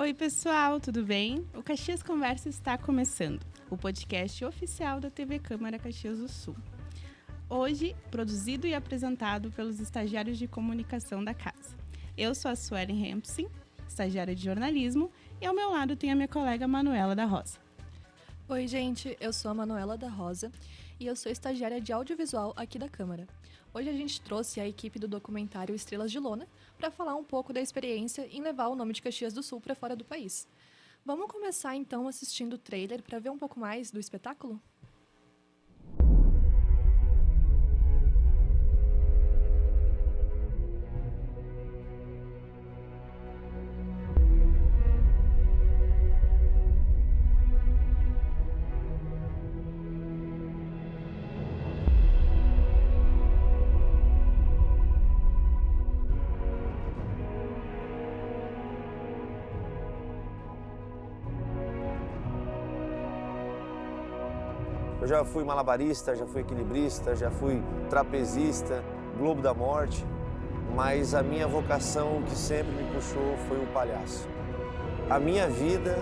Oi, pessoal, tudo bem? O Caxias Conversa está começando, o podcast oficial da TV Câmara Caxias do Sul. Hoje, produzido e apresentado pelos estagiários de comunicação da casa. Eu sou a Suelen Hempsin, estagiária de jornalismo, e ao meu lado tem a minha colega Manuela da Rosa. Oi, gente, eu sou a Manuela da Rosa e eu sou estagiária de audiovisual aqui da Câmara. Hoje a gente trouxe a equipe do documentário Estrelas de Lona para falar um pouco da experiência em levar o nome de Caxias do Sul para fora do país. Vamos começar então assistindo o trailer para ver um pouco mais do espetáculo? Eu já fui malabarista, já fui equilibrista, já fui trapezista, Globo da Morte, mas a minha vocação que sempre me puxou foi o palhaço. A minha vida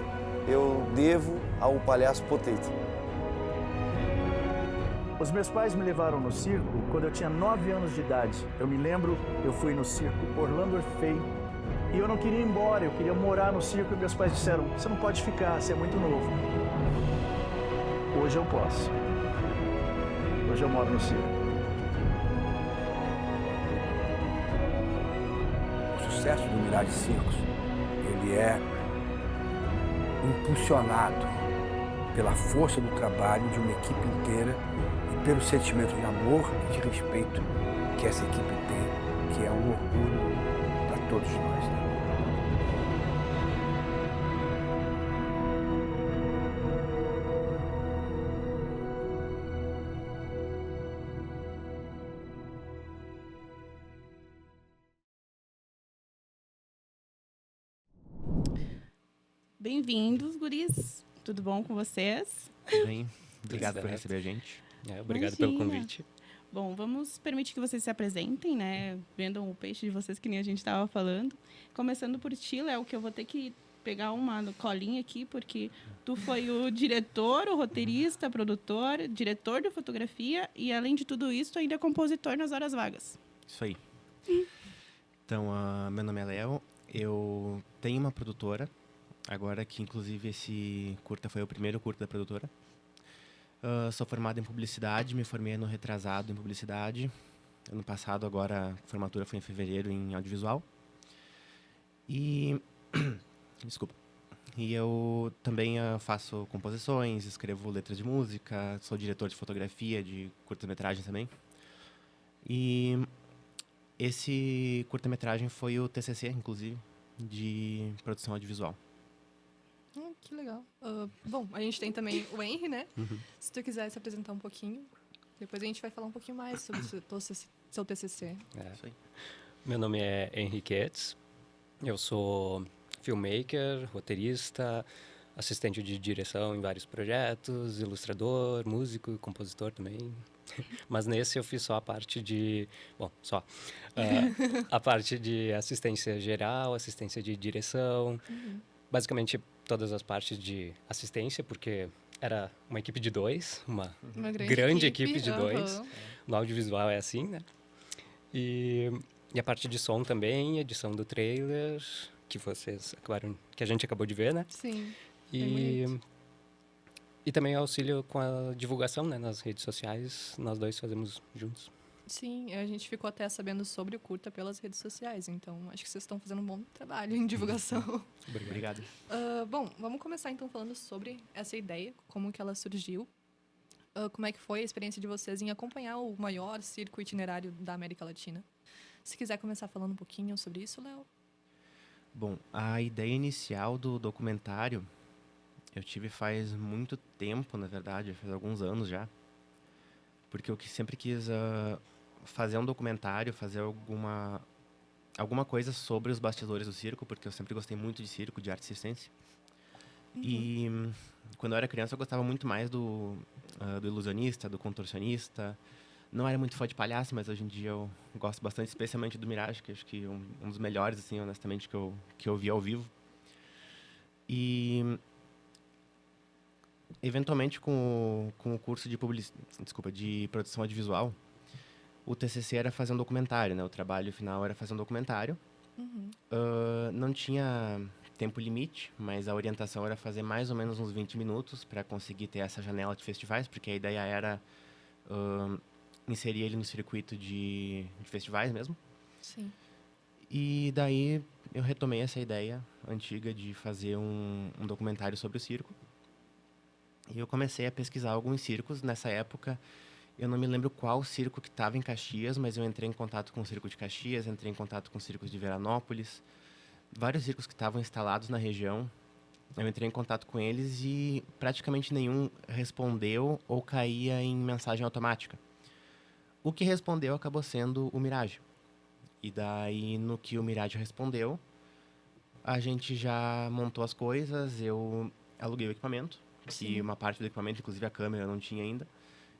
eu devo ao palhaço Potato. Os meus pais me levaram no circo quando eu tinha 9 anos de idade. Eu me lembro, eu fui no circo Orlando Orfei e eu não queria ir embora, eu queria morar no circo e meus pais disseram, você não pode ficar, você é muito novo. Hoje eu posso. Hoje eu moro no circo. O sucesso do Mirage Circos, ele é impulsionado pela força do trabalho de uma equipe inteira e pelo sentimento de amor e de respeito que essa equipe tem, que é um orgulho para todos nós, né? Bem-vindos, guris. Tudo bom com vocês? Bem, obrigado por receber a gente. Obrigado pelo Imagina. convite. Bom, vamos permitir que vocês se apresentem, né? Vendam o peixe de vocês, que nem a gente estava falando. Começando por ti, Léo, que eu vou ter que pegar uma colinha aqui, porque tu foi o diretor, o roteirista, produtor, diretor de fotografia e, além de tudo isso, tu ainda é compositor nas horas vagas. Isso aí. Então, meu nome é Léo, eu tenho uma produtora, agora que inclusive esse curta foi o primeiro curta da produtora. Sou formado em publicidade, me formei ano retrasado em publicidade. Ano passado, agora, a formatura foi em fevereiro em audiovisual. E... Desculpa. E eu também faço composições, escrevo letras de música, sou diretor de fotografia, de curta-metragem também. E esse curta-metragem foi o TCC, inclusive, de produção audiovisual. Que legal. Bom, a gente tem também o Henry, né? Se tu quiser se apresentar um pouquinho, depois a gente vai falar um pouquinho mais sobre o seu TCC. Isso aí. Meu nome é Henrique Etz, eu sou filmmaker, roteirista, assistente de direção em vários projetos, ilustrador, músico e compositor também. Mas nesse eu fiz só a parte de... Bom, só. A parte de assistência geral, assistência de direção. Basicamente, todas as partes de assistência, porque era uma equipe de 2, uma grande equipe de 2. No audiovisual é assim, né? E a parte de som também, edição do trailer, que vocês acabaram, que a gente acabou de ver, né? Sim. E também auxílio com a divulgação, né, nas redes sociais, nós dois fazemos juntos. Sim, a gente ficou até sabendo sobre o curta pelas redes sociais, então acho que vocês estão fazendo um bom trabalho em divulgação. Obrigado. Bom, vamos começar então falando sobre essa ideia, como que ela surgiu. Como é que foi a experiência de vocês em acompanhar o maior circo itinerário da América Latina? Se quiser começar falando um pouquinho sobre isso, Léo. Bom, a ideia inicial do documentário eu tive faz muito tempo, na verdade, faz alguns anos já. Porque eu sempre quis fazer um documentário, fazer alguma coisa sobre os bastidores do circo, porque eu sempre gostei muito de circo, de arte circense. E quando eu era criança eu gostava muito mais do ilusionista, do contorcionista. Não era muito fã de palhaço, mas hoje em dia eu gosto bastante, especialmente do Mirage, que acho que um dos melhores, assim, honestamente, que eu vi ao vivo. E, eventualmente, com o curso de de produção audiovisual, o TCC era fazer um documentário, né? O trabalho final era fazer um documentário. Não tinha tempo limite, mas a orientação era fazer mais ou menos uns 20 minutos para conseguir ter essa janela de festivais, porque a ideia era inserir ele no circuito de festivais mesmo. Sim. E daí eu retomei essa ideia antiga de fazer um documentário sobre o circo. E eu comecei a pesquisar alguns circos. Nessa época, eu não me lembro qual circo que estava em Caxias, mas eu entrei em contato com o circo de Caxias, entrei em contato com os circos de Veranópolis, vários circos que estavam instalados na região. Eu entrei em contato com eles e praticamente nenhum respondeu ou caía em mensagem automática. O que respondeu acabou sendo o Mirage. E daí, no que o Mirage respondeu, a gente já montou as coisas, eu aluguei o equipamento, que uma parte do equipamento, inclusive a câmera, eu não tinha ainda.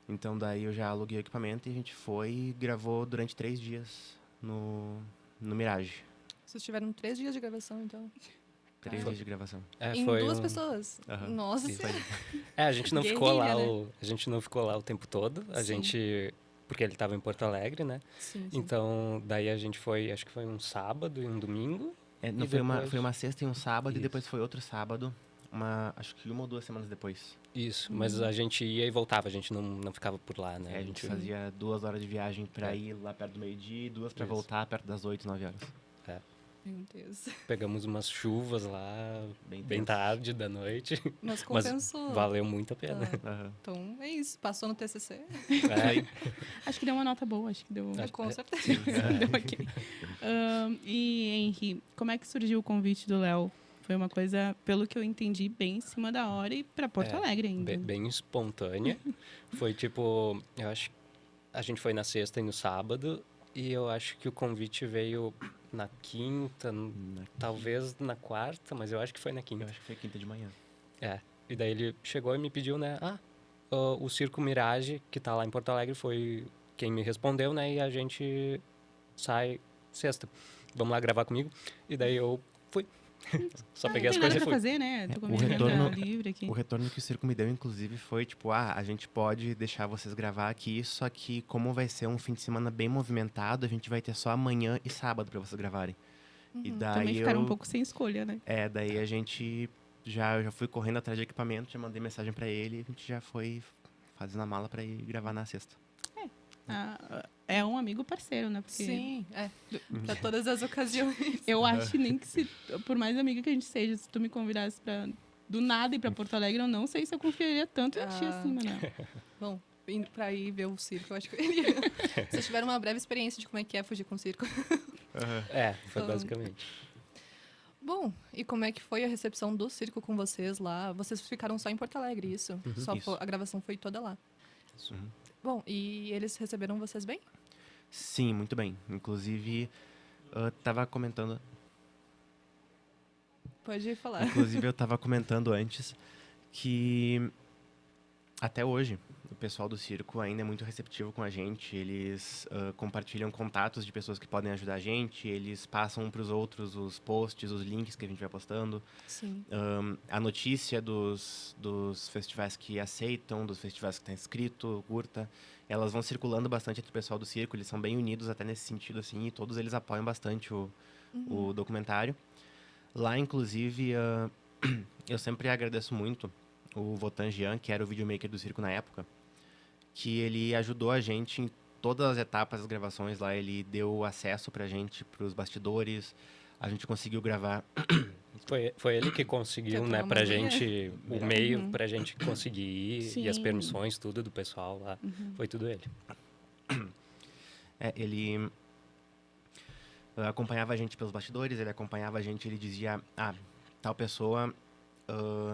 Então, daí eu já aluguei o equipamento e a gente foi e gravou durante 3 dias no Mirage. Vocês tiveram 3 dias de gravação, então. 3 dias de gravação. Em foi 2 pessoas? Aham. Nossa. Isso aí. A gente não ficou lá Guerrilha, a gente não ficou lá o tempo todo. A gente porque ele estava em Porto Alegre, né? Sim. Então, daí a gente foi, acho que foi um sábado e um domingo. Não, E foi depois- uma sexta e um sábado, e Isso. depois foi outro sábado, acho que 1 ou 2 semanas depois. Isso, mas a gente ia e voltava, a gente não ficava por lá, né? A gente fazia 2 horas de viagem para ir lá perto do meio-dia e 2 para Isso. voltar perto das 8, 9 horas. Meu Deus. Pegamos umas chuvas lá, Bem bem tenso. tarde da noite, Mas mas compensou. valeu muito a pena. Aham. Então, é isso. Passou no TCC? É, Acho que deu uma nota boa, acho que deu. Com certeza. Deu ok. E, Henri, como é que surgiu o convite do Léo? Foi uma coisa, pelo que eu entendi, bem em cima da hora e para Porto Alegre ainda. bem espontânea. Foi tipo, eu acho a gente foi na sexta e no sábado, e eu acho que o convite veio na quinta, talvez na quarta, mas eu acho que foi na Eu quinta. acho que foi quinta de manhã. E daí ele chegou e me pediu, né? O Circo Mirage, que tá lá em Porto Alegre, foi quem me respondeu, né? E a gente sai sexta. Vamos lá gravar comigo? E daí eu fui. Só peguei as Não tem coisas nada e pra fui. fazer, né? Tô com a o minha retorno- agenda livre aqui. O retorno que o circo me deu, inclusive, foi tipo, a gente pode deixar vocês gravar aqui, só que como vai ser um fim de semana bem movimentado, a gente vai ter só amanhã e sábado para vocês gravarem. E daí Também ficaram um pouco sem escolha, né? daí a gente eu já fui correndo atrás de equipamento, já mandei mensagem para ele e a gente já foi fazendo a mala para ir gravar na sexta. É um amigo parceiro, né? Porque Sim, pra todas as ocasiões. eu acho que nem que se, por mais amiga que a gente seja, se tu me convidasse pra do nada ir pra Porto Alegre, eu não sei se eu confiaria tanto em ti assim, Manuel. Bom, indo pra ir ver o circo, eu acho que eu iria. Vocês tiveram uma breve experiência de como é que é fugir com o circo. Foi basicamente. Bom, e como é que foi a recepção do circo com vocês lá? Vocês ficaram só em Porto Alegre, isso? Isso. A gravação foi toda lá. Uhum. Bom, e eles receberam vocês bem? Sim, muito bem. Inclusive, tava comentando Pode falar. Inclusive, eu estava comentando antes que até hoje o pessoal do circo ainda é muito receptivo com a gente. Eles compartilham contatos de pessoas que podem ajudar a gente. Eles passam um para os outros os posts, os links que a gente vai postando. Sim. A notícia dos festivais que aceitam, dos festivais que está inscrito, curta. Elas vão circulando bastante entre o pessoal do circo. Eles são bem unidos até nesse sentido, assim. E todos eles apoiam bastante o documentário. Lá, inclusive, eu sempre agradeço muito o Votan Jean, que era o videomaker do circo na época, que ele ajudou a gente em todas as etapas das gravações lá. Ele deu acesso pra gente, pros bastidores. A gente conseguiu gravar. Foi ele que conseguiu, Que né, é uma pra mulher. gente, o meio pra gente conseguir ir, e as Sim. permissões, tudo do pessoal lá. Foi tudo ele. Ele acompanhava a gente pelos bastidores, ele acompanhava a gente, ele dizia, tal pessoa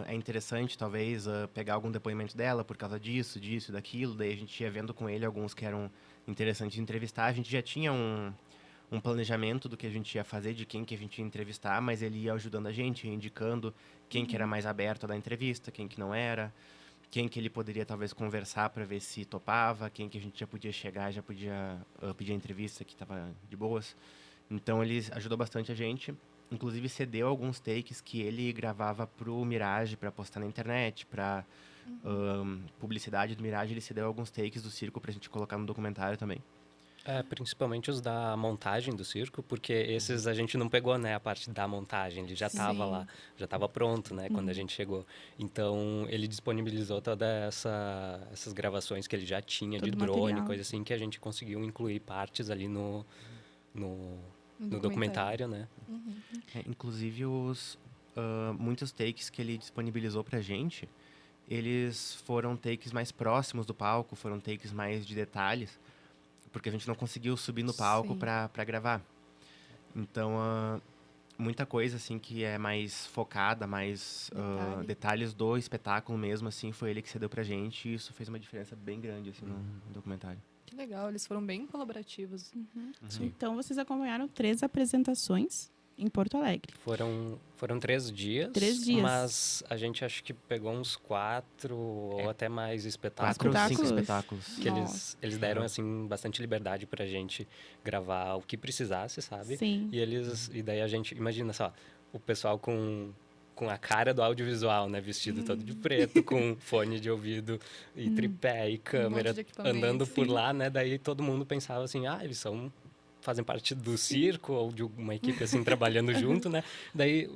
é interessante, talvez, pegar algum depoimento dela por causa disso, daquilo. Daí a gente ia vendo com ele alguns que eram interessantes de entrevistar. A gente já tinha um planejamento do que a gente ia fazer, de quem que a gente ia entrevistar, mas ele ia ajudando a gente, indicando quem que era mais aberto a dar entrevista, quem que não era, quem que ele poderia talvez conversar para ver se topava, quem que a gente já podia chegar, já podia pedir a entrevista que estava de boas. Então ele ajudou bastante a gente. inclusive cedeu alguns takes que ele gravava pro Mirage para postar na internet, para publicidade do Mirage. Ele cedeu alguns takes do circo pra gente colocar no documentário também. Principalmente os da montagem do circo, porque esses a gente não pegou, né, a parte da montagem, ele já estava lá, já estava pronto, né, quando a gente chegou. Então, ele disponibilizou todas essas gravações que ele já tinha Todo de drone, material. coisa assim, que a gente conseguiu incluir partes ali no documentário, né. Inclusive, muitos takes que ele disponibilizou pra gente, eles foram takes mais próximos do palco, foram takes mais de detalhes, porque a gente não conseguiu subir no palco Sim. para gravar. Então, muita coisa assim que é mais focada, mais detalhes do espetáculo mesmo, assim, foi ele que cedeu pra gente, e isso fez uma diferença bem grande assim no documentário. Que legal, eles foram bem colaborativos. Então, vocês acompanharam 3 apresentações em Porto Alegre. Foram 3 dias. 3 dias. Mas a gente acho que pegou uns 4 ou até mais 4 espetáculos. ou 5 espetáculos. Que eles deram, assim, bastante liberdade pra gente gravar o que precisasse, sabe? Sim. E daí a gente, imagina só, o pessoal com a cara do audiovisual, né? Vestido todo de preto, com fone de ouvido e tripé e câmera, de equipamento. andando por lá, né? Daí todo mundo pensava assim, eles fazem parte do circo ou de uma equipe assim trabalhando junto, né? Daí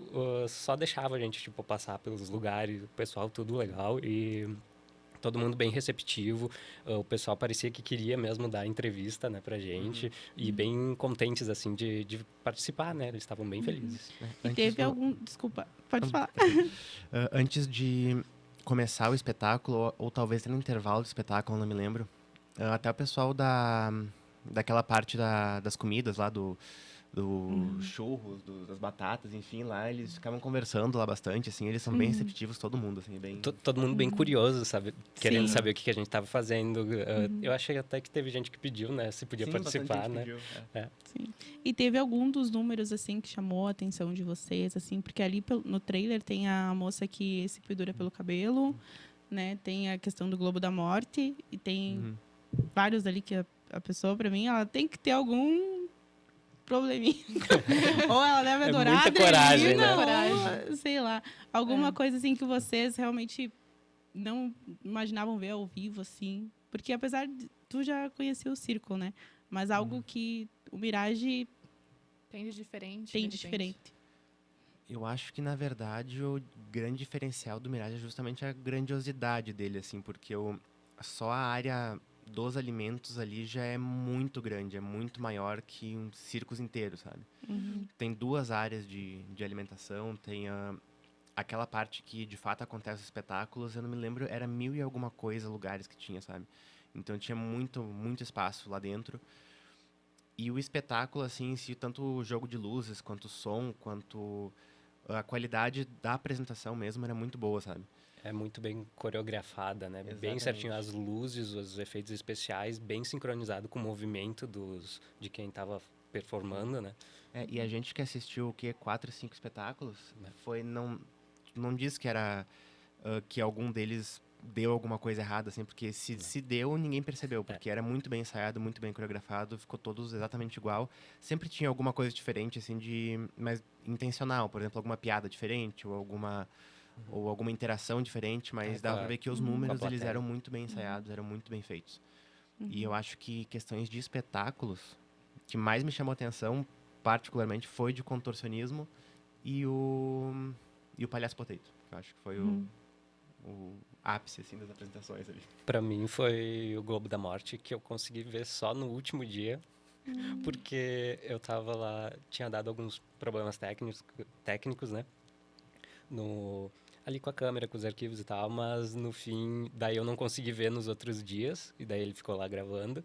só deixava a gente tipo passar pelos lugares, o pessoal tudo legal e todo mundo bem receptivo. O pessoal parecia que queria mesmo dar entrevista, né, pra gente e bem contentes assim de participar, né? Eles estavam bem felizes. E teve algum... Desculpa, pode falar. Antes de começar o espetáculo, ou talvez no intervalo do espetáculo, não me lembro, até o pessoal daquela parte das comidas lá, do churros, das batatas, enfim, lá eles ficavam conversando lá bastante, assim, eles são bem receptivos, todo mundo, assim, bem... Todo mundo bem curioso, sabe? Querendo Sim. saber o que a gente estava fazendo. Eu achei até que teve gente que pediu, né? Se podia Sim, participar, bastante né? gente pediu, Sim. E teve algum dos números, assim, que chamou a atenção de vocês, assim? Porque ali no trailer tem a moça que se pendura pelo cabelo, né? Tem a questão do Globo da Morte e tem vários ali que a pessoa, pra mim, ela tem que ter algum probleminha. Ou ela deve adorar muita a coragem, adrenalina, ou, sei lá, alguma coisa assim que vocês realmente não imaginavam ver ao vivo, assim. Porque apesar de tu já conhecia o circo, né? Mas algo que o Mirage Tem de diferente. tem de de repente. diferente. Eu acho que, na verdade, o grande diferencial do Mirage é justamente a grandiosidade dele, assim, porque só a área dos alimentos ali já é muito grande, é muito maior que um circos inteiro, sabe? Tem 2 áreas de alimentação, tem aquela parte que, de fato, acontece os espetáculos, eu não me lembro, era 1000 e alguma coisa lugares que tinha, sabe? Então tinha muito, muito espaço lá dentro. E o espetáculo, assim, em si, tanto o jogo de luzes, quanto o som, quanto a qualidade da apresentação mesmo era muito boa, sabe? É muito bem coreografada, né? Bem Exatamente. certinho as luzes, os efeitos especiais, bem sincronizado com o movimento de quem estava performando, né? E a gente que assistiu o quê? 4, 5 espetáculos, não diz que era que algum deles deu alguma coisa errada, assim, porque se deu, ninguém percebeu, porque era muito bem ensaiado, muito bem coreografado, ficou todos exatamente igual. Sempre tinha alguma coisa diferente, assim, mas intencional, por exemplo, alguma piada diferente, ou alguma interação diferente, mas dava pra ver que os números, eles eram muito bem ensaiados, eram muito bem feitos. E eu acho que questões de espetáculos, que mais me chamou a atenção, particularmente, foi de contorcionismo e o Palhaço Potato. Eu acho que foi o ápice, assim, das apresentações ali. Pra mim foi o Globo da Morte, que eu consegui ver só no último dia, porque eu tava lá, tinha dado alguns problemas técnicos, né? Ali com a câmera, com os arquivos e tal, mas no fim, daí eu não consegui ver nos outros dias, e daí ele ficou lá gravando.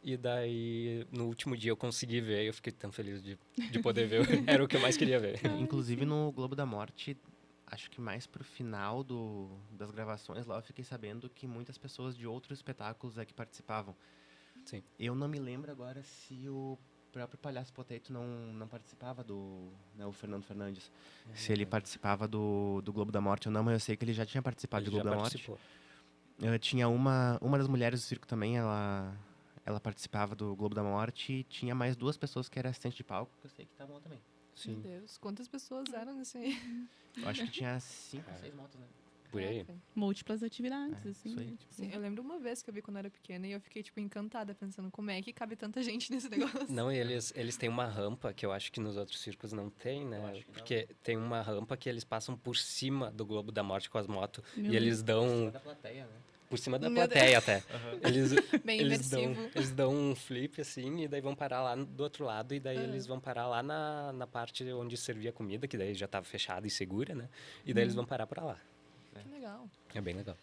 E daí, no último dia eu consegui ver, e eu fiquei tão feliz de poder ver, era o que eu mais queria ver. Inclusive no Globo da Morte, acho que mais pro final das gravações lá, eu fiquei sabendo que muitas pessoas de outros espetáculos aqui participavam. Sim. Eu não me lembro agora se o próprio Palhaço Potato não participava o Fernando Fernandes. Se ele participava do Globo da Morte ou não, mas eu sei que ele já tinha participado do Globo da Morte. Tinha uma das mulheres do circo também, ela participava do Globo da Morte, e tinha mais 2 pessoas que eram assistentes de palco, que eu sei que estavam lá também. Meu Sim, Deus, quantas pessoas eram nesse aí? Eu acho que tinha 5 ou 6 motos, né? por aí. Caraca. Múltiplas atividades, É, assim. isso aí. né? Tipo, Sim, eu lembro uma vez que eu vi quando eu era pequena e eu fiquei, tipo, encantada, pensando como é que cabe tanta gente nesse negócio. Não, e eles têm uma rampa que eu acho que nos outros circos não tem, né? Porque tem uma rampa que eles passam por cima do Globo da Morte com as motos. Meu E eles dão Da plateia, né? por cima da Meu plateia até. Eles, Bem eles imersivo. dão um flip assim e daí vão parar lá do outro lado e daí eles vão parar lá na parte onde servia comida, que daí já estava fechada e segura, né? E daí eles vão parar pra lá. Que legal. É bem legal.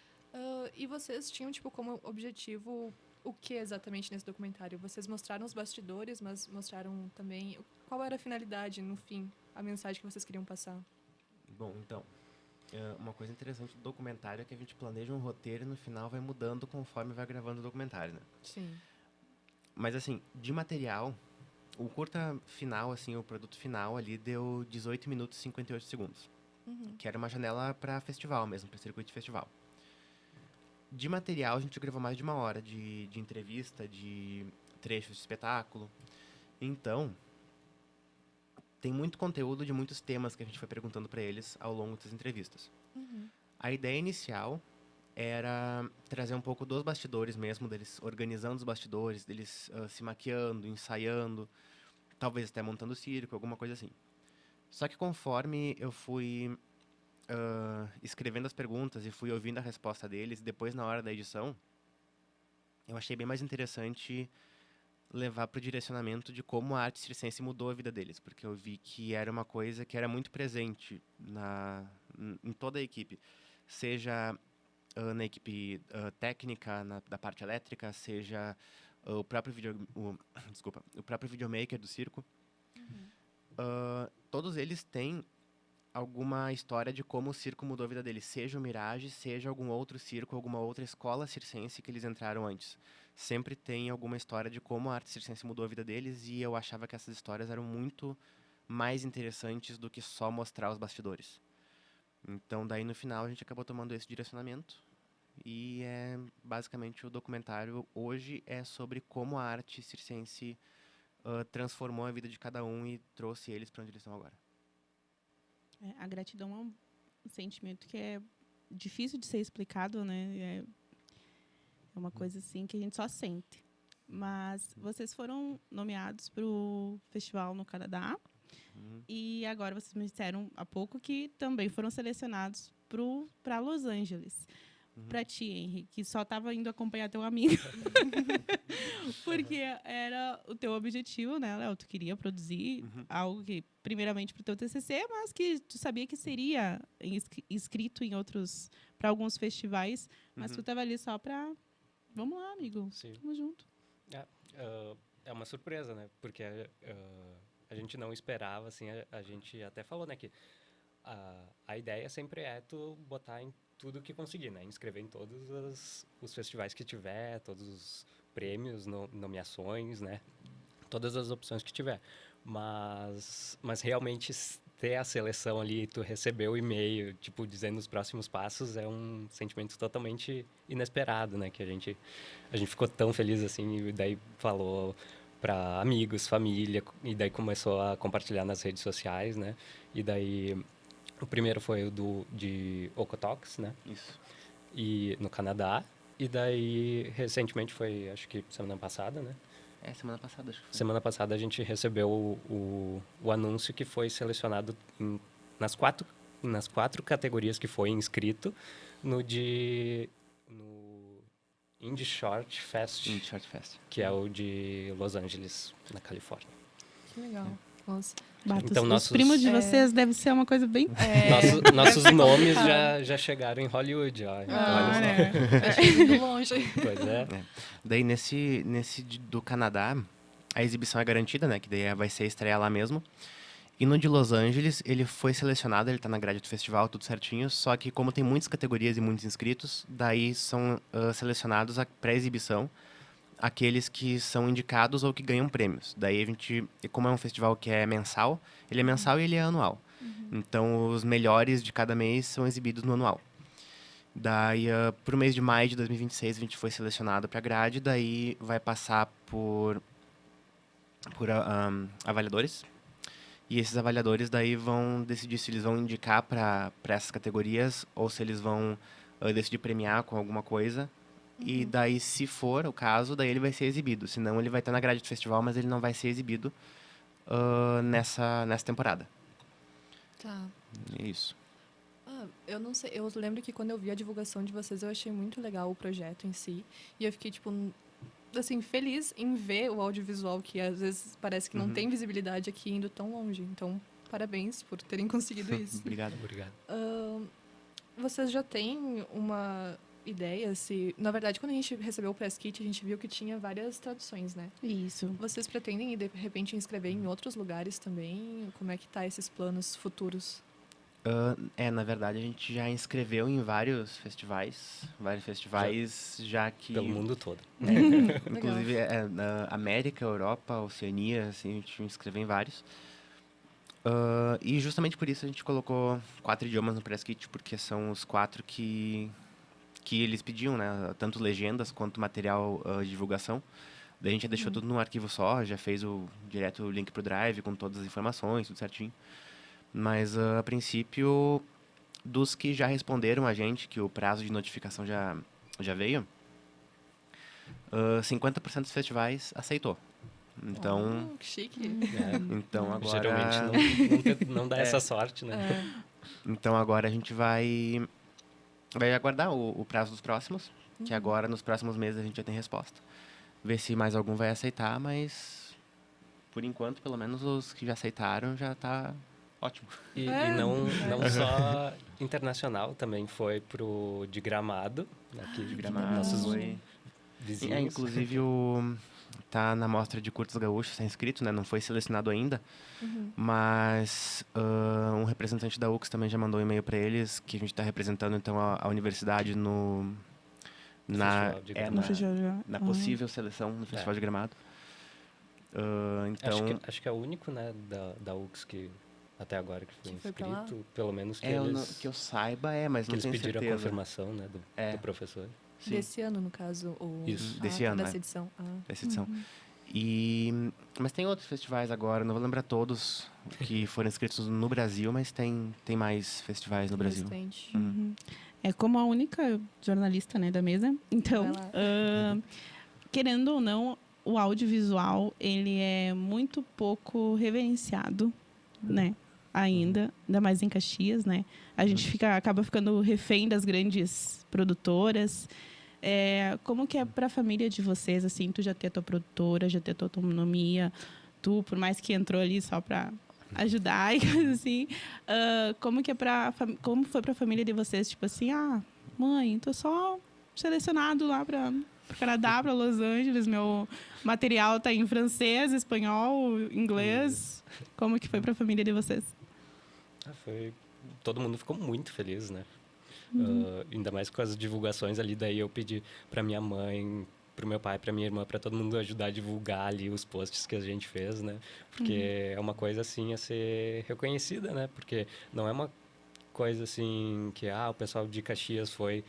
E vocês tinham, tipo, como objetivo o que exatamente nesse documentário? Vocês mostraram os bastidores, mas mostraram também qual era a finalidade, no fim, a mensagem que vocês queriam passar? Bom, então, uma coisa interessante do documentário é que a gente planeja um roteiro e no final vai mudando conforme vai gravando o documentário, né? Sim. Mas assim, de material, o curta final, assim, o produto final ali deu 18 minutos e 58 segundos. Que era uma janela para festival mesmo, para circuito de festival. De material, a gente gravou mais de 1 hora de entrevista, de trechos de espetáculo. Então, tem muito conteúdo de muitos temas que a gente foi perguntando para eles ao longo das entrevistas. A ideia inicial era trazer um pouco dos bastidores mesmo, deles organizando os bastidores, deles se maquiando, ensaiando, talvez até montando circo, alguma coisa assim. Só que conforme eu fui escrevendo as perguntas e fui ouvindo a resposta deles, depois na hora da edição, eu achei bem mais interessante levar para o direcionamento de como a arte circense mudou a vida deles, porque eu vi que era uma coisa que era muito presente em toda a equipe, seja na equipe técnica, da parte elétrica, seja o próprio o próprio videomaker do circo. Todos eles têm alguma história de como o circo mudou a vida deles, seja o Mirage, seja algum outro circo, alguma outra escola circense que eles entraram antes. Sempre tem alguma história de como a arte circense mudou a vida deles e eu achava que essas histórias eram muito mais interessantes do que só mostrar os bastidores. Então, daí no final a gente acabou tomando esse direcionamento e basicamente o documentário hoje é sobre como a arte circense transformou a vida de cada um e trouxe eles para onde eles estão agora. a gratidão é um sentimento que é difícil de ser explicado, né? É uma coisa assim que a gente só sente. Mas vocês foram nomeados para o festival no Canadá e agora vocês me disseram há pouco que também foram selecionados para Los Angeles. Para ti, Henry, que só estava indo acompanhar teu amigo. Porque era o teu objetivo, né, Léo? Tu queria produzir algo que, primeiramente, para o teu TCC, mas que tu sabia que seria inscrito em outros, para alguns festivais, mas tu estava ali só para... Vamos lá, amigo. Sim. Tamo junto. É uma surpresa, né? Porque a gente não esperava, assim, a gente até falou, né, que a ideia sempre é tu botar em tudo que conseguir, né? Inscrever em todos os festivais que tiver, todos os prêmios, nomeações, né? Todas as opções que tiver. Mas realmente ter a seleção ali, tu receber o e-mail, tipo, dizendo os próximos passos, é um sentimento totalmente inesperado, né? Que a gente ficou tão feliz, assim, e daí falou para amigos, família, e daí começou a compartilhar nas redes sociais, né? E daí... O primeiro foi o de Okotoks, né? Isso. E no Canadá. E daí, recentemente, foi, acho que semana passada, né? Semana passada, acho que foi. Semana passada a gente recebeu o anúncio que foi selecionado nas quatro categorias que foi inscrito no Indie Short Fest. Indie Short Fest. Que é o de Los Angeles, na Califórnia. Que legal. Nossa. Então, os primos de vocês devem ser uma coisa bem... Nossos nomes já chegaram em Hollywood. Ó. Então, olha só. Indo longe. Pois é. Daí, nesse do Canadá, a exibição é garantida, né? Que daí vai ser a estreia lá mesmo. E no de Los Angeles, ele foi selecionado, ele tá na grade do festival, tudo certinho. Só que como tem muitas categorias e muitos inscritos, daí são selecionados a pré-exibição aqueles que são indicados ou que ganham prêmios. Daí a gente, como é um festival que é mensal, ele é mensal e ele é anual. Então os melhores de cada mês são exibidos no anual. Daí pro mês de maio de 2026 a gente foi selecionado para a grade, daí vai passar por avaliadores. E esses avaliadores daí vão decidir se eles vão indicar para essas categorias ou se eles vão decidir premiar com alguma coisa. E daí, se for o caso, daí ele vai ser exibido. Senão ele vai estar na grade do festival, mas ele não vai ser exibido nessa temporada. Tá. É isso. Eu não sei, eu lembro que quando eu vi a divulgação de vocês, eu achei muito legal o projeto em si. E eu fiquei, tipo, assim, feliz em ver o audiovisual, que às vezes parece que não tem visibilidade aqui indo tão longe. Então, parabéns por terem conseguido isso. Obrigado. Vocês já têm uma ideia se... Na verdade, quando a gente recebeu o press kit, a gente viu que tinha várias traduções, né? Isso. Vocês pretendem, de repente, inscrever em outros lugares também? Como é que tá esses planos futuros? Na verdade, a gente já inscreveu em vários festivais. Já que... Pelo mundo todo. Inclusive, na América, Europa, Oceania, assim, a gente inscreveu em vários. E justamente por isso a gente colocou 4 idiomas no press kit, porque são os 4 que eles pediam, né? Tanto legendas quanto material de divulgação. Daí a gente já deixou tudo num arquivo só, já fez direto o link pro Drive com todas as informações, tudo certinho. Mas, a princípio, dos que já responderam a gente, que o prazo de notificação já veio, 50% dos festivais aceitou. Então, que chique. então agora... Geralmente não dá essa sorte, né? Então agora a gente vai aguardar o prazo dos próximos, que agora nos próximos meses a gente já tem resposta. Ver se mais algum vai aceitar, mas por enquanto, pelo menos os que já aceitaram já tá ótimo. E não só internacional, também foi pro de Gramado, aqui de Gramado, nossos foi... vizinhos. Inclusive tá na mostra de curtas gaúchos, tá inscrito, né? Não foi selecionado ainda, mas um representante da UX também já mandou um e-mail para eles, que a gente está representando então a universidade na possível seleção no Festival de Gramado. Então, acho que é o único, né, da UX que até agora que foi foi pra lá? inscrito, pelo menos que que eu saiba, mas que não eles tenho pediram certeza. a confirmação, né, do professor. Sim. Desse ano, no caso? Ou... Isso, desse ano, dessa edição. Dessa edição. Mas tem outros festivais agora, não vou lembrar todos que foram inscritos no Brasil, mas tem mais festivais no Brasil. Bastante. É como a única jornalista, né, da mesa. Então, querendo ou não, o audiovisual, ele é muito pouco reverenciado, né? Ainda mais em Caxias, né? A gente acaba ficando refém das grandes produtoras. Como que é para a família de vocês, assim, tu já ter a tua produtora, já ter a tua autonomia, tu, por mais que entrou ali só para ajudar e coisa assim, como foi para a família de vocês, tipo assim, mãe, tô só selecionado lá para Canadá, para Los Angeles, meu material tá em francês, espanhol, inglês. Como que foi para a família de vocês? Todo mundo ficou muito feliz, né? Ainda mais com as divulgações ali, daí eu pedi para minha mãe, pro meu pai, para minha irmã, para todo mundo ajudar a divulgar ali os posts que a gente fez, né? Porque é uma coisa assim a ser reconhecida, né? Porque não é uma coisa assim que o pessoal de Caxias foi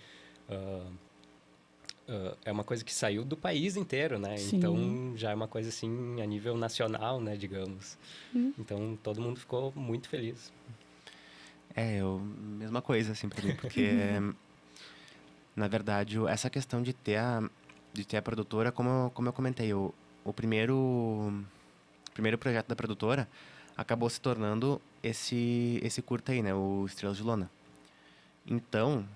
é uma coisa que saiu do país inteiro, né? Sim. Então já é uma coisa assim a nível nacional, né, digamos. Então todo mundo ficou muito feliz. Mesma coisa, assim, pra mim, porque, na verdade, essa questão de ter a produtora, como eu comentei, o primeiro projeto da produtora acabou se tornando esse curta aí, né, o Estrelas de Lona. Então,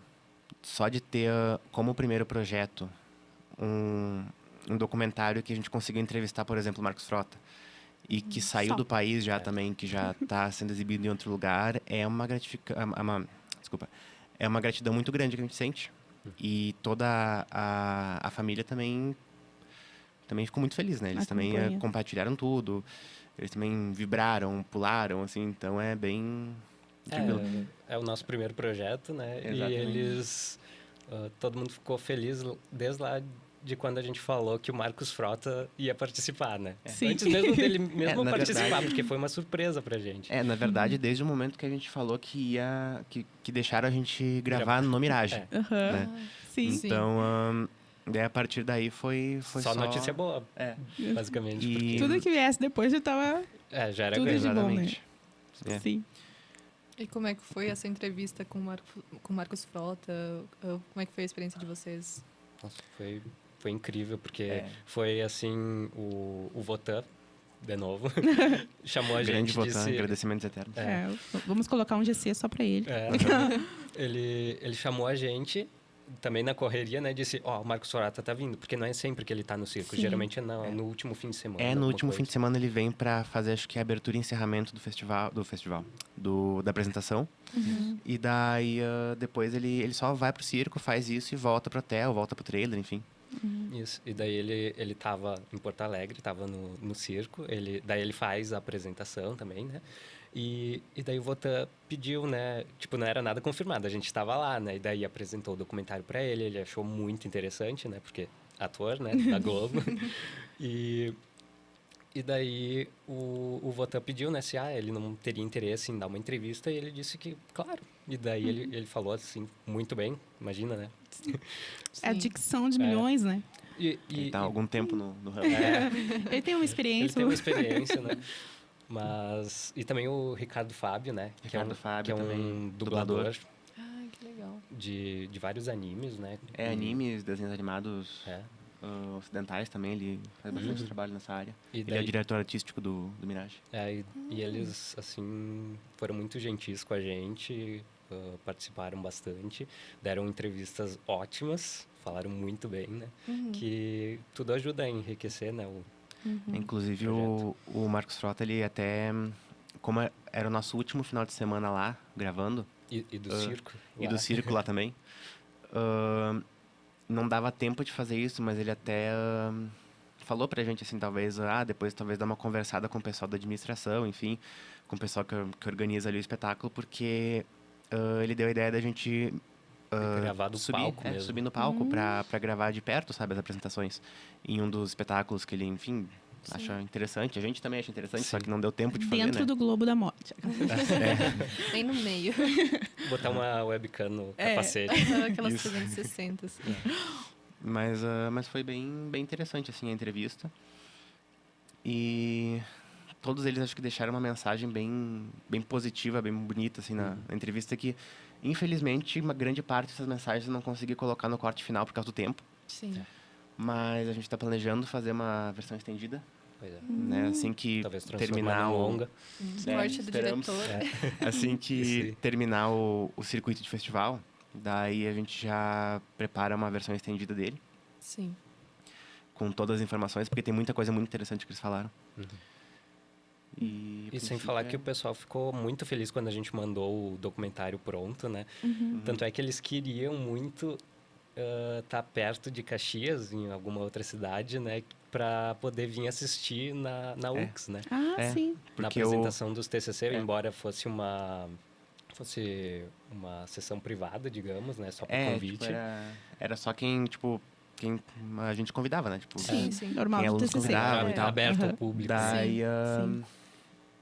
só de ter como primeiro projeto um documentário que a gente conseguiu entrevistar, por exemplo, o Marcos Frota, e que saiu do país já também, que já está sendo exibido em outro lugar, é uma gratidão muito grande que a gente sente. E toda a família também ficou muito feliz, né? Eles também compartilharam tudo, eles também vibraram, pularam, assim, então é bem... É o nosso primeiro projeto, né? Exatamente. E eles... todo mundo ficou feliz desde lá de quando a gente falou que o Marcos Frota ia participar, né? Sim. Antes mesmo dele participar, verdade, porque foi uma surpresa pra gente. Na verdade, desde o momento que a gente falou que deixaram a gente gravar no Mirage. Né? Sim. Então, daí a partir daí foi só notícia boa, basicamente. E... Tudo que viesse depois já tava já era tudo grande. de bom, né? Exatamente. É. Sim. E como é que foi essa entrevista com o Marcos Frota? Como é que foi a experiência de vocês? Nossa, foi incrível, porque foi assim, o Votan, de novo, chamou a Grande gente, Votan, disse... agradecimentos eternos. Vamos colocar um GC só pra ele. Ele chamou a gente, também na correria, né? Disse, o Marcos Frota tá vindo, porque não é sempre que ele tá no circo, Sim. geralmente é no último fim de semana. No alguma último fim coisa. de semana ele vem pra fazer, acho que a abertura e encerramento da apresentação. E daí, depois ele só vai pro circo, faz isso e volta pro hotel, volta pro trailer, enfim. Isso, e daí ele tava em Porto Alegre, tava no circo, daí ele faz a apresentação também, né? E daí o Votan pediu, né? Tipo, não era nada confirmado, a gente estava lá, né? E daí apresentou o documentário para ele achou muito interessante, né? Porque ator, né? Da Globo. E daí o Votan pediu, né? Se ele não teria interesse em dar uma entrevista, e ele disse que, claro. E daí ele falou assim, muito bem, imagina, né? É a dicção de milhões, né? Ele tá há algum tempo no ramo. Ele tem uma Ele experiência. tem uma experiência, né? Mas... E também o Ricardo Fábio, né? Ricardo Fábio que é um também, dublador Ai, que legal. de vários animes, né? Animes, desenhos animados É. ocidentais também, ele faz bastante trabalho nessa área. E Ele é diretor artístico do Mirage. E eles, assim, foram muito gentis com a gente, participaram bastante, deram entrevistas ótimas, falaram muito bem, né? Que tudo ajuda a enriquecer, né? Inclusive o Marcos Frota, ele até, como era o nosso último final de semana lá, gravando, E do circo. e lá. do circo lá também, não dava tempo de fazer isso, mas ele até falou pra gente, assim, depois talvez dar uma conversada com o pessoal da administração, enfim, com o pessoal que organiza ali o espetáculo, porque ele deu a ideia da gente Gravar do palco mesmo. subir no palco pra gravar de perto, sabe, as apresentações, em um dos espetáculos que ele, enfim, acha interessante. A gente também acha interessante, só que não deu tempo de fazer, Dentro né? do Globo da Morte. Bem no meio. Botar uma webcam no capacete. Aquelas Isso. 360, assim. Mas foi bem interessante, assim, a entrevista. E todos eles acho que deixaram uma mensagem bem positiva, bem bonita, assim, na entrevista, que, infelizmente, uma grande parte dessas mensagens eu não consegui colocar no corte final por causa do tempo. Sim. Mas a gente está planejando fazer uma versão estendida, Pois é. né? Assim que Talvez transformar terminar num o... longa. Corte do esperamos. diretor. Assim que Isso. terminar o circuito de festival, daí a gente já prepara uma versão estendida dele, Sim. com todas as informações, porque tem muita coisa muito interessante que eles falaram. E sem falar que o pessoal ficou muito feliz quando a gente mandou o documentário pronto, né? Tanto é que eles queriam muito estar perto de Caxias, em alguma outra cidade, né? Para poder vir assistir na UX, né? Sim. Na Porque apresentação dos TCC, embora fosse uma sessão privada, digamos, né? Só por convite. Tipo, era só quem a gente convidava, né? Tipo, Sim, sim. Normal quem do alunos TCC. convidavam e tal. Aberto ao público. Daí, Sim.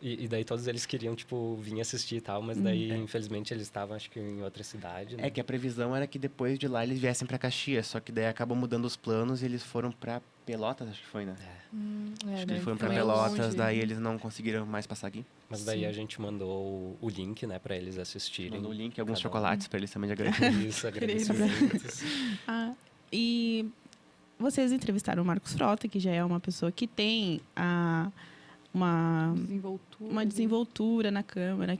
E daí todos eles queriam, tipo, vir assistir e tal, mas daí, infelizmente, eles estavam, acho que em outra cidade, né? que a previsão era que depois de lá eles viessem pra Caxias, só que daí acabou mudando os planos e eles foram pra Pelotas, acho que foi, né? Acho que eles foram pra meio Pelotas, longe. daí eles não conseguiram mais passar aqui. Mas daí a gente mandou o link, né, pra eles assistirem. Mandou o link, alguns cada um. chocolates pra eles também de agradecimento. Isso, agradecimentos. E vocês entrevistaram o Marcos Frota, que já é uma pessoa que tem uma desenvoltura na câmera,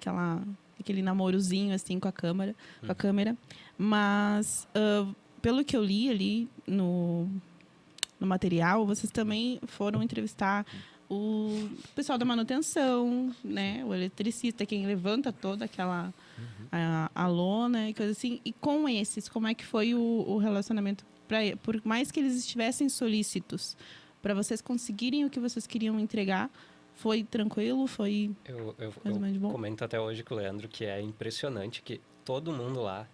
aquele namorozinho assim com a câmera, mas pelo que eu li ali no material, vocês também foram entrevistar o pessoal da manutenção, né, o eletricista, quem levanta toda aquela a lona e coisa assim. E com esses, como é que foi o relacionamento? Por mais que eles estivessem solícitos para vocês conseguirem o que vocês queriam entregar, foi tranquilo? Foi mais ou menos bom? Comento até hoje com o Leandro que é impressionante que todo mundo lá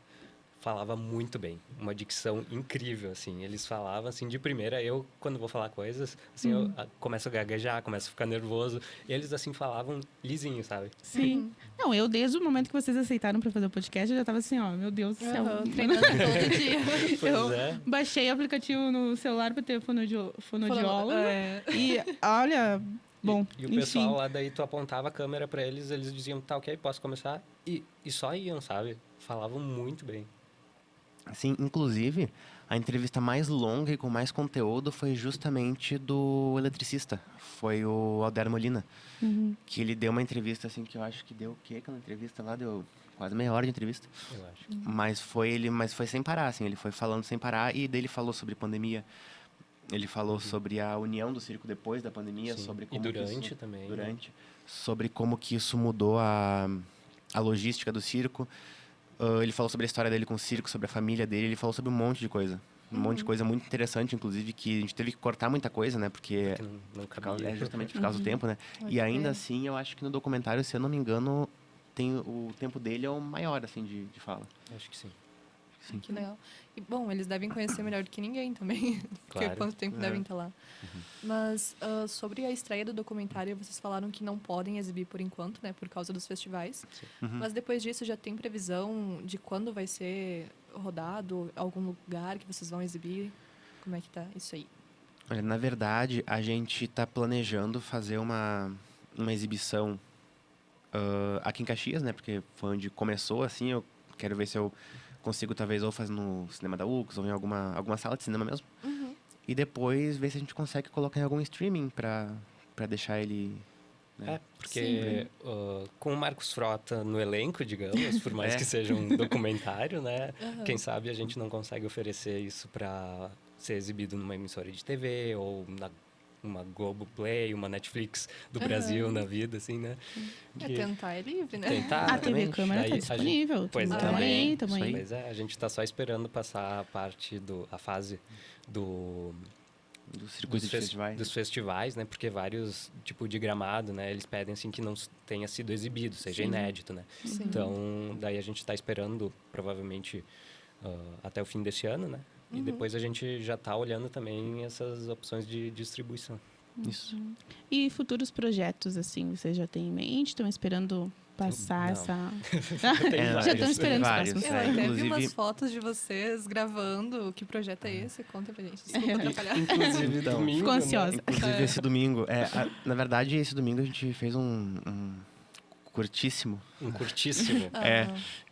falava muito bem. Uma dicção incrível, assim. Eles falavam, assim, de primeira. Eu, quando vou falar coisas, assim, eu começo a gaguejar, começo a ficar nervoso. E eles, assim, falavam lisinho, sabe? Sim. Não, eu, desde o momento que vocês aceitaram para fazer o podcast, eu já tava assim, ó, meu Deus do céu. Treinando todo dia. Pois Baixei o aplicativo no celular para ter fonoaudiólogo. É. E, olha, Bom, E o enfim. pessoal lá, daí tu apontava a câmera pra eles, eles diziam, tá, ok, posso começar? E só iam, sabe? Falavam muito bem. Sim, inclusive, a entrevista mais longa e com mais conteúdo foi justamente do eletricista. Foi o Alder Molina. Que ele deu uma entrevista, assim, que eu acho que deu o quê? Aquela entrevista lá deu quase meia hora de entrevista. Eu acho. Mas foi sem parar, assim. Ele foi falando sem parar e daí ele falou sobre pandemia. Ele falou sobre a união do circo depois da pandemia, Sim. sobre E como que durante isso, também, né? durante, sobre como que isso mudou a logística do circo. Ele falou sobre a história dele com o circo, sobre a família dele, ele falou sobre um monte de coisa. Um monte de coisa muito interessante, inclusive, que a gente teve que cortar muita coisa, né? Porque Que não por causa, cabia. justamente por causa do tempo, né? Pode E ainda crer. assim, eu acho que no documentário, se eu não me engano, tem o tempo dele é o maior, assim, de fala. Acho que sim. Que legal. E, bom, eles devem conhecer melhor do que ninguém também. Porque Claro. quanto tempo É. devem estar lá. Mas sobre a estreia do documentário, vocês falaram que não podem exibir por enquanto, né? Por causa dos festivais. Mas depois disso, já tem previsão de quando vai ser rodado? Algum lugar que vocês vão exibir? Como é que tá isso aí? Olha, na verdade, a gente está planejando fazer uma exibição aqui em Caxias, né? Porque foi onde começou, assim. Eu quero ver se eu consigo, talvez, ou fazer no Cinema da UX, ou em alguma sala de cinema mesmo. E depois ver se a gente consegue colocar em algum streaming para deixar ele... né? É, porque com o Marcos Frota no elenco, digamos, por mais que seja um documentário, né? Quem sabe a gente não consegue oferecer isso para ser exibido numa emissora de TV ou uma Globoplay, uma Netflix do Brasil na vida, assim, né? Tentar é livre, né? Tentar, A TV exatamente. Câmara Daí está a gente- disponível. Pois é. Tamo aí, tamo Isso aí. Pois é, a gente tá só esperando passar a parte a fase do Do circuito de festivais. dos festivais, né? Porque vários tipo de Gramado, né? Eles pedem assim que não tenha sido exibido, seja inédito, né? Sim. Então, daí a gente está esperando provavelmente até o fim desse ano, né? E depois a gente já está olhando também essas opções de distribuição. Isso. E futuros projetos, assim, vocês já têm em mente? Estão esperando passar Não. essa... vários, Já estão esperando os vários. próximos. Eu até vi inclusive- umas fotos de vocês gravando. Que projeto é esse? Conta pra gente. Desculpa atrapalhar. Inclusive Então, domingo, Ficou né? ansiosa. Inclusive, esse domingo... na verdade, esse domingo a gente fez um curtíssimo. Um curtíssimo.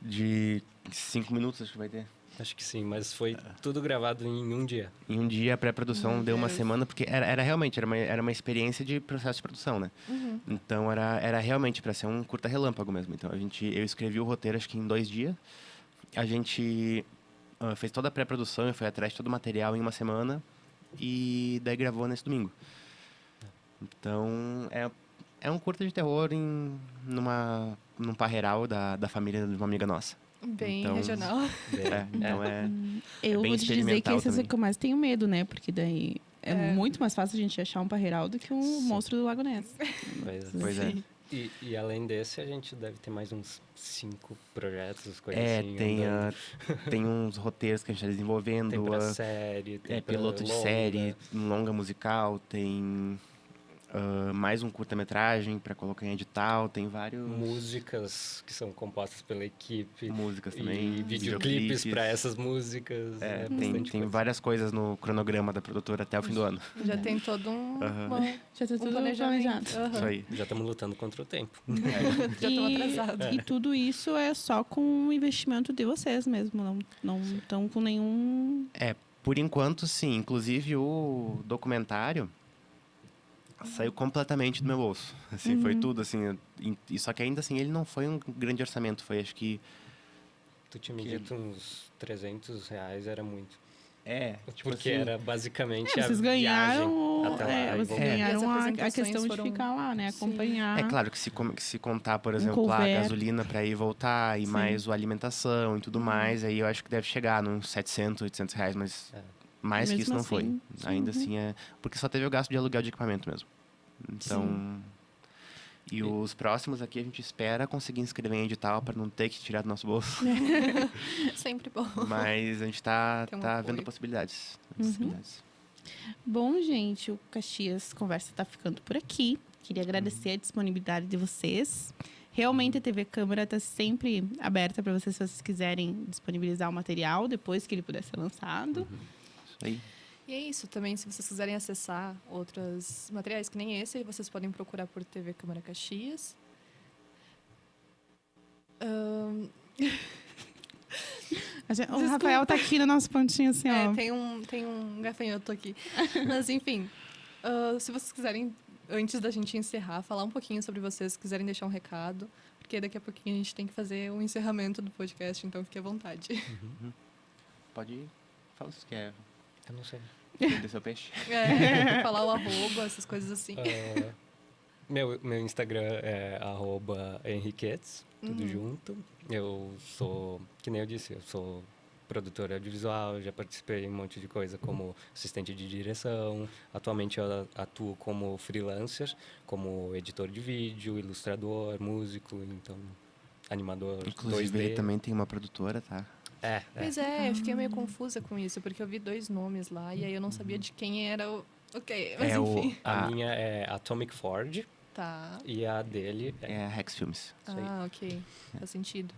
De 5 minutos, acho que vai ter. Acho que sim, mas foi tudo gravado em um dia. Em um dia, a pré-produção Meu deu uma Deus. semana, porque era realmente era uma experiência de processo de produção, né? Então, era realmente para ser um curta relâmpago mesmo. Então, eu escrevi o roteiro, acho que em 2 dias. A gente fez toda a pré-produção e foi atrás de todo o material em uma semana. E daí gravou nesse domingo. Então, é um curta de terror num parreiral da família de uma amiga nossa. Bem Então, regional. Então Eu bem vou te dizer que experimental esse é o também. que eu mais tenho medo, né? Porque daí é muito mais fácil a gente achar um parreiral do que um monstro do Lago Ness. Pois é. E além desse, a gente deve ter mais uns 5 projetos, coisas assim. Tem, andando. tem uns roteiros que a gente está desenvolvendo. Tem pra série, tem pra piloto de longa. série, um longa musical, tem mais um curta-metragem para colocar em edital, tem vários... Músicas que são compostas pela equipe. Músicas também. E videoclipes para essas músicas. É, né? tem Bastante coisa. várias coisas no cronograma da produtora até o fim do ano. Já tem todo um Já tá tudo planejamento. planejado. Isso aí. Já estamos lutando contra o tempo. Já estão atrasados. E tudo isso é só com o investimento de vocês mesmo. Não estão com nenhum... Por enquanto, sim. Inclusive, o documentário saiu completamente do meu bolso. Assim, foi tudo, assim. E só que ainda assim, ele não foi um grande orçamento. Foi, acho que... Tu tinha me dito uns R$300, era muito. tipo Porque assim, era basicamente vocês a ganharam, viagem até lá. e vocês voltar. ganharam E as a apresentações questão de foram- ficar lá, né? Sim. Acompanhar. É claro que se contar, por exemplo, a couvert. gasolina para ir e voltar, e Sim. mais a alimentação e tudo mais, aí eu acho que deve chegar nos R$700, R$800, mas mais que Mesmo isso não foi. assim, Ainda assim é... Porque só teve o gasto de aluguel de equipamento mesmo. Então... E os próximos aqui a gente espera conseguir inscrever em edital para não ter que tirar do nosso bolso. Sempre bom. Mas a gente tá Tem um vendo apoio. possibilidades. Bom, gente, o Caxias Conversa tá ficando por aqui. Queria agradecer a disponibilidade de vocês. Realmente a TV Câmara está sempre aberta para vocês, se vocês quiserem disponibilizar o material depois que ele puder ser lançado. Isso aí. E é isso também, se vocês quiserem acessar outros materiais que nem esse, vocês podem procurar por TV Câmara Caxias. O Rafael tá aqui no nosso pontinho assim, ó. Tem um gafanhoto aqui. Mas, enfim, se vocês quiserem, antes da gente encerrar, falar um pouquinho sobre vocês, se quiserem deixar um recado, porque daqui a pouquinho a gente tem que fazer o encerramento do podcast, então fique à vontade. Pode ir. Fala se quer. Eu não sei. Vender seu peixe. Falar o arroba, essas coisas assim. Meu Instagram é @henriquetes, tudo junto. Eu sou, que nem eu disse, eu sou produtor audiovisual, já participei em um monte de coisa como assistente de direção. Atualmente eu atuo como freelancer, como editor de vídeo, ilustrador, músico, então animador. Inclusive 2D. ele também tem uma produtora, tá? Pois eu fiquei meio confusa com isso, porque eu vi 2 nomes lá e aí eu não sabia de quem era o... Ok, mas enfim. A minha é Atomic Ford Tá. e a dele É a Rex Filmes. isso aí. Ok. Faz sentido.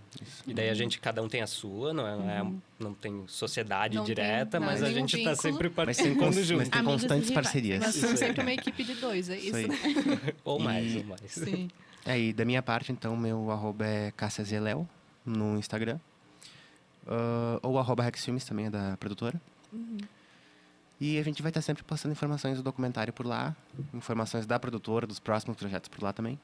E daí cada um tem a sua, não tem sociedade Não tem direta, mas a nenhum gente tá vínculo. sempre Mas tem, participando junto. mas tem Amigos constantes e rivais. parcerias. Mas são sempre uma equipe de 2, é isso? Isso aí. Ou mais, E- ou mais. Sim. E da minha parte, então, meu arroba é CassiaZeléo no Instagram. Ou arroba Rex Filmes também é da produtora. E a gente vai estar sempre postando informações do documentário por lá, informações da produtora, dos próximos projetos por lá também.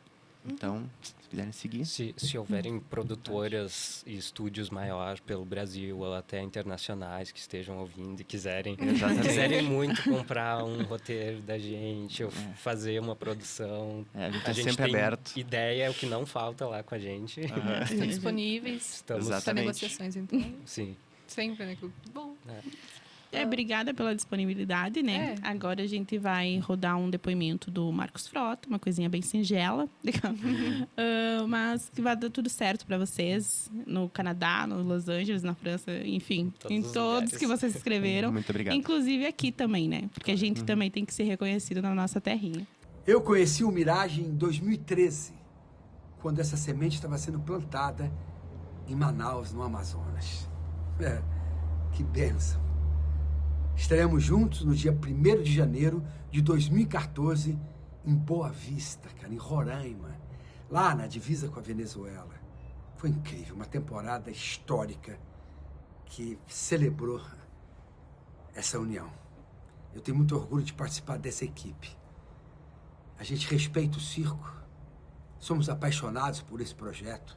Então, se quiserem seguir. Se houverem produtoras e estúdios maiores pelo Brasil ou até internacionais que estejam ouvindo e quiserem muito comprar um roteiro da gente ou fazer uma produção, A gente tá gente sempre tem aberto. ideia, é o que não falta lá com a gente. Estão disponíveis Estamos, para Exatamente. negociações, então. sim. Sempre, né? Bom. Obrigada pela disponibilidade, né? Agora a gente vai rodar um depoimento do Marcos Frota, uma coisinha bem singela. Mas que vai dar tudo certo para vocês no Canadá, no Los Angeles, na França, enfim, Todos em os todos lugares. que vocês escreveram. Muito obrigado. Inclusive aqui também, né? Porque a gente também tem que ser reconhecido na nossa terrinha. Eu conheci o Mirage em 2013, quando essa semente estava sendo plantada em Manaus, no Amazonas. Que bênção! Estaremos juntos no dia 1º de janeiro de 2014, em Boa Vista, cara, em Roraima, lá na divisa com a Venezuela. Foi incrível, uma temporada histórica que celebrou essa união. Eu tenho muito orgulho de participar dessa equipe. A gente respeita o circo, somos apaixonados por esse projeto.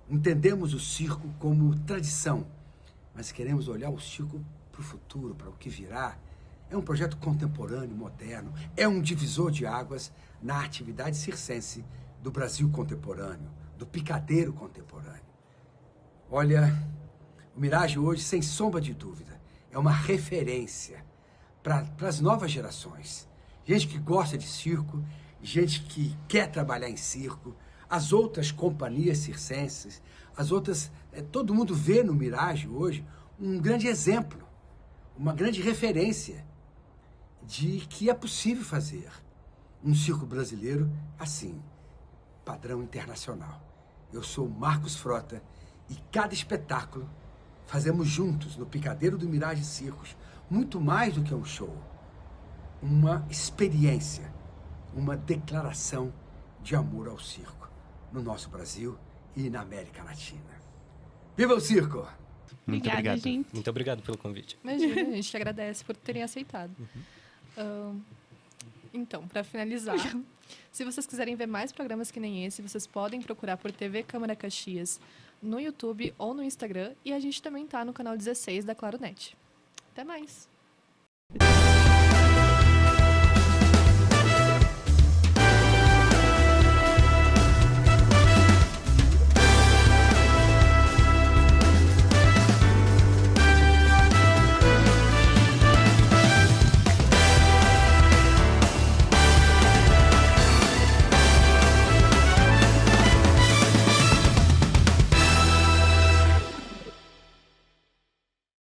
Entendemos o circo como tradição, mas queremos olhar o circo para o futuro, para o que virá. É um projeto contemporâneo, moderno, é um divisor de águas na atividade circense do Brasil contemporâneo, do picadeiro contemporâneo. Olha, o Mirage hoje, sem sombra de dúvida, é uma referência para as novas gerações. Gente que gosta de circo, gente que quer trabalhar em circo, as outras companhias circenses, as outras... todo mundo vê no Mirage hoje um grande exemplo, uma grande referência de que é possível fazer um circo brasileiro assim, padrão internacional. Eu sou Marcos Frota e cada espetáculo fazemos juntos no Picadeiro do Mirage Circos muito mais do que um show, uma experiência, uma declaração de amor ao circo no nosso Brasil e na América Latina. Viva o circo! Muito Obrigada, obrigado. gente. Muito obrigado pelo convite. Imagina, a gente te agradece por terem aceitado. Então, para finalizar, se vocês quiserem ver mais programas que nem esse, vocês podem procurar por TV Câmara Caxias no YouTube ou no Instagram. E a gente também tá no canal 16 da Claro Net. Até mais!